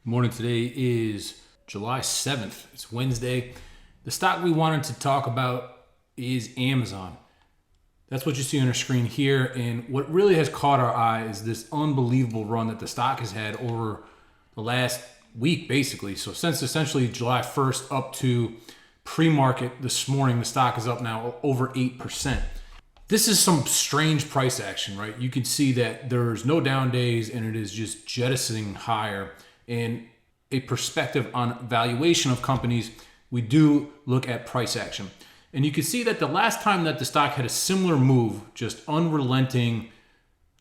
Good morning. Today is July 7th. It's Wednesday. The stock we wanted to talk about is Amazon. That's what you see on our screen here. And what really has caught our eye is this unbelievable run that the stock has had over the last week, basically. So since essentially July 1st up to pre-market this morning, the stock is up now over 8%. This is some strange price action, right? You can see that there's no down days and it is just jettisoning higher. And a perspective on valuation of companies, we do look at price action. And you can see that the last time that the stock had a similar move, just unrelenting,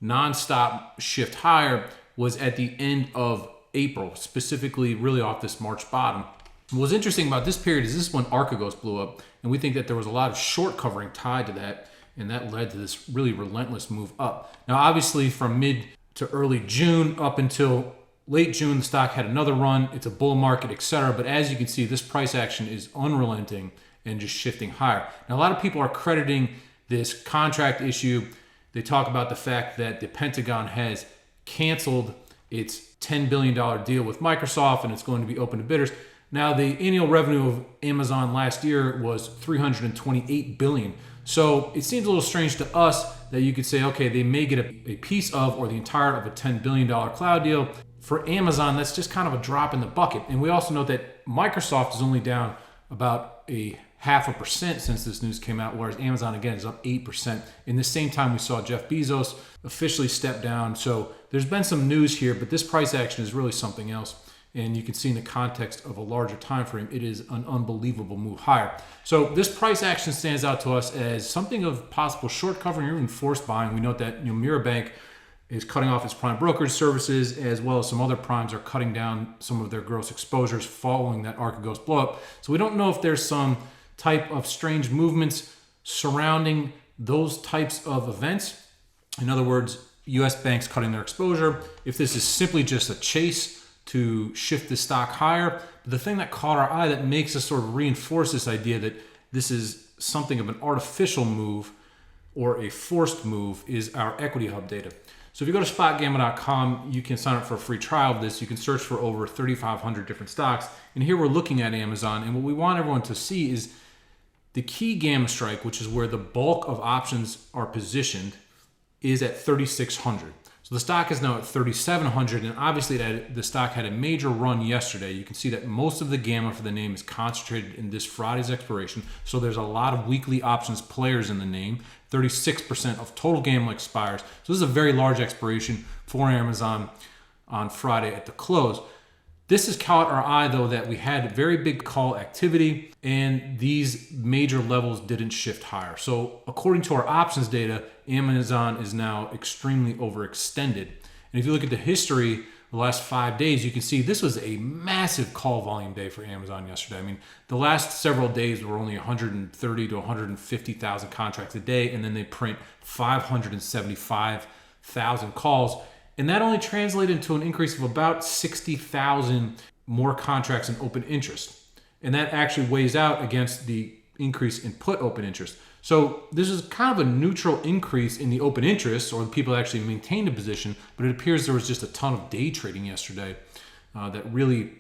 nonstop shift higher, was at the end of April, specifically really off this March bottom. What's interesting about this period is this is when Archegos blew up, and we think that there was a lot of short covering tied to that, and that led to this really relentless move up. Now, obviously, from mid to early June up until late June, the stock had another run. It's a bull market, etc. But as you can see, this price action is unrelenting and just shifting higher. Now, a lot of people are crediting this contract issue. They talk about the fact that the Pentagon has canceled its $10 billion deal with Microsoft and it's going to be open to bidders. Now, the annual revenue of Amazon last year was $328 billion. So it seems a little strange to us that you could say, okay, they may get a piece of or the entire of a $10 billion cloud deal. For Amazon, that's just kind of a drop in the bucket. And we also know that Microsoft is only down about a 0.5% since this news came out, whereas Amazon, again, is up 8%. In the same time, we saw Jeff Bezos officially step down. So there's been some news here, but this price action is really something else. And you can see in the context of a larger time frame, it is an unbelievable move higher. So this price action stands out to us as something of possible short covering or even forced buying. We note that Mirabank is cutting off its prime brokerage services, as well as some other primes are cutting down some of their gross exposures following that Archegos blowup. So we don't know if there's some type of strange movements surrounding those types of events. In other words, US banks cutting their exposure. If this is simply just a chase to shift the stock higher. But the thing that caught our eye that makes us sort of reinforce this idea that this is something of an artificial move or a forced move is our Equity Hub data. So if you go to SpotGamma.com, you can sign up for a free trial of this. You can search for over 3,500 different stocks. And here we're looking at Amazon. And what we want everyone to see is the key gamma strike, which is where the bulk of options are positioned, is at 3,600. So the stock is now at 3,700, and obviously the stock had a major run yesterday. You can see that most of the gamma for the name is concentrated in this Friday's expiration. So there's a lot of weekly options players in the name. 36% of total gamma expires. So this is a very large expiration for Amazon on Friday at the close. This has caught our eye, though, that we had very big call activity and these major levels didn't shift higher. So according to our options data, Amazon is now extremely overextended. And if you look at the history, the last 5 days, you can see this was a massive call volume day for Amazon yesterday. I mean, the last several days were only 130 to 150,000 contracts a day, and then they print 575,000 calls. And that only translated into an increase of about 60,000 more contracts in open interest. And that actually weighs out against the increase in put open interest. So this is kind of a neutral increase in the open interest, or the people that actually maintained a position, but it appears there was just a ton of day trading yesterday that really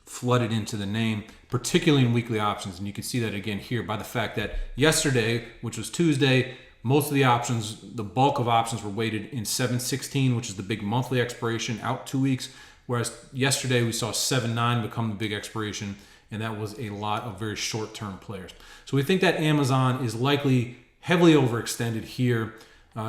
flooded into the name, particularly in weekly options. And you can see that again here by the fact that yesterday, which was Tuesday, most of the options, the bulk of options were weighted in 7/16, which is the big monthly expiration out 2 weeks. Whereas yesterday we saw 7/9 become the big expiration, and that was a lot of very short-term players. So we think that Amazon is likely heavily overextended here,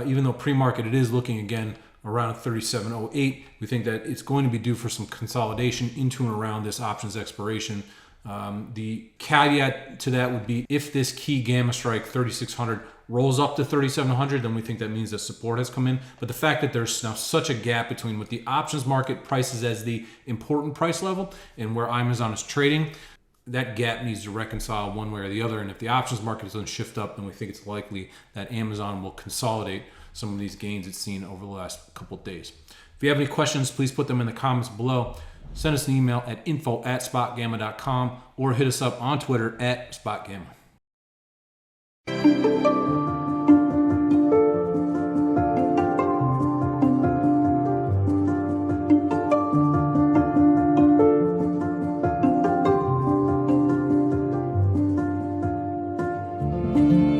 even though pre-market it is looking again around 37.08. We think that it's going to be due for some consolidation into and around this options expiration. The caveat to that would be if this key gamma strike 3,600 rolls up to 3,700, then we think that means that support has come in. But the fact that there's now such a gap between what the options market prices as the important price level and where Amazon is trading, that gap needs to reconcile one way or the other. And if the options market doesn't shift up, then we think it's likely that Amazon will consolidate some of these gains it's seen over the last couple of days. If you have any questions, please put them in the comments below. Send us an email at info@spotgamma.com or hit us up on Twitter at SpotGamma. you.